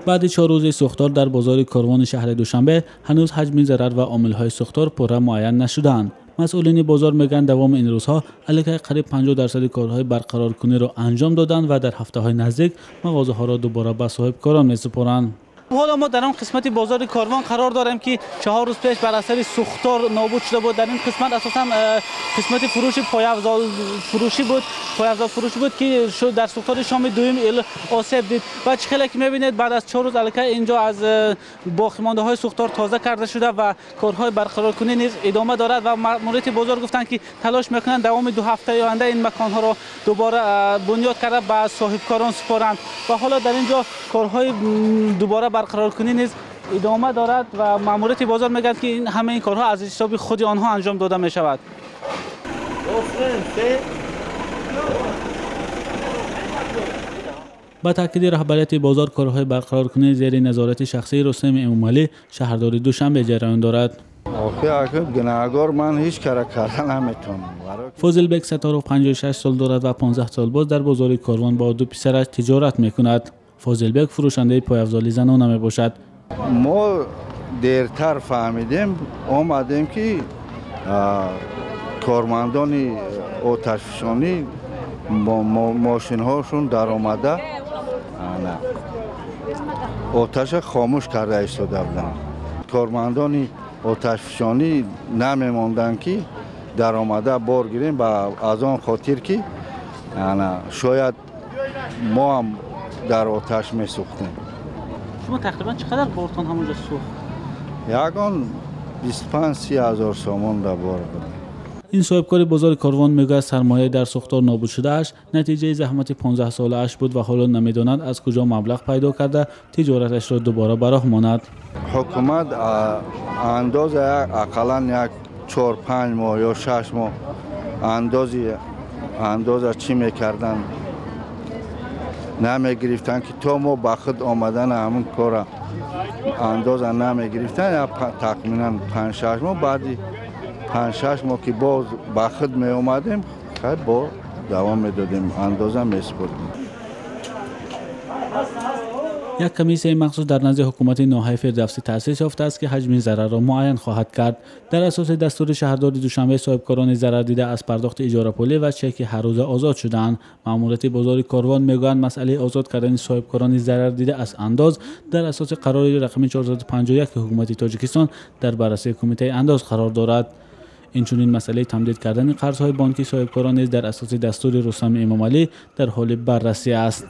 بعد 4 روز سوختار در بازار کاروان شهر دوشنبه هنوز حجم ضرر و عامل‌های سوختار پوره معین نشدند. مسئولین بازار میگن دوام این روزها علیه قریب 50% کارهای برقرار کنی را انجام دادند و در هفته‌های نزدیک مغازه‌ها را دوباره به صاحبکاران می‌سپارند. حالا ما در این قسمت بازار کاروان قرار داریم که 4 روز پیش بر اثر سوختار نابود شده بود. در این قسمت اساسا قسمت فروش پایافزال فروشی بود که در سوختار شام دوم آسیب دید و چخیلی که می‌بینید بعد از 4 روز علیه اینجا از باقی‌مانده‌های سوختار تازه کرده شده و کارهای برقرار کنی نیز ادامه دارد و مامورین بازار گفتند که تلاش می‌کنند دوام 2 هفته آینده این مکان‌ها را دوباره بنیاد کرده به صاحبکاران سپارند و حالا در اینجا کارهای دوباره برقرار کنی نیز ادامه دارد و مامورین بازار میگن که همه این کارها از حساب خود آنها انجام داده می شود. با تاکید رهبریت بازار کارهای برقرار کنی زیر نظارت شخصی رستم امامعلی شهردار دوشنبه جریان دارد. گناهکار من هیچ کار کردن نمیتونم. فضل بک ستارو 56 سال دارد و 15 سال باز در بازار کاروان با 2 پسرش تجارت میکند. فضل بک فروشنده پایافزال زنانه می باشد. ما دیرتر فهمیدیم آمدیم که کارمندان آتشفشانی ماشین هاشون در آمده آتش خاموش کرده ایستاده بودند. کارمندان آتشفشانی نمیماندن که در آمده بار گیریم و از آن خاطر که شاید ما هم در آتش می سوختیم. شما تقریبا چقدر بارتون همونجا سوخت؟ یکان 25-30 هزار سامان در بار بود. این صاحبکار بازار کاروان میگه سرمایه در سوختار نابود شده اش نتیجه زحمت 15 ساله اش بود و حالا نمیداند از کجا مبلغ پیدا کرده تجارتش را دوباره براه ماند. حکومت اندازه اقلا یک 4-5 ماه یا 6 ماه اندازه چی میکردن نمیگرفتن که تا ما به خود آمدن همون کار اندازه نمیگرفتن یا تقریبا 5-6 ماه بعدی 5-6 ماه که باز به خود می آمدیم خیلی با دوام میدادیم اندازه میسپردیم. یک کمیسیون مخصوص در نزد حکومت ناحیه فردوسی تأسیس یافته است که حجم ضرر را معین خواهد کرد. در اساس دستور شهردار دوشنبه صاحبکاران ضرر دیده از پرداخت اجاره پولی و چک هر روزه آزاد شدند. ماموریت بازار کاروان میگویند مسئله آزاد کردن صاحبکاران ضرر دیده از انداز در اساس قرارداد رقم 451 حکومت تاجیکستان در بررسی کمیته انداز قرار دارد. اینچنین مسئله تمدید کردن قرض‌های بانکی صاحبکاران نیز در اساس دستور رستم امامعلی در حال بررسی است.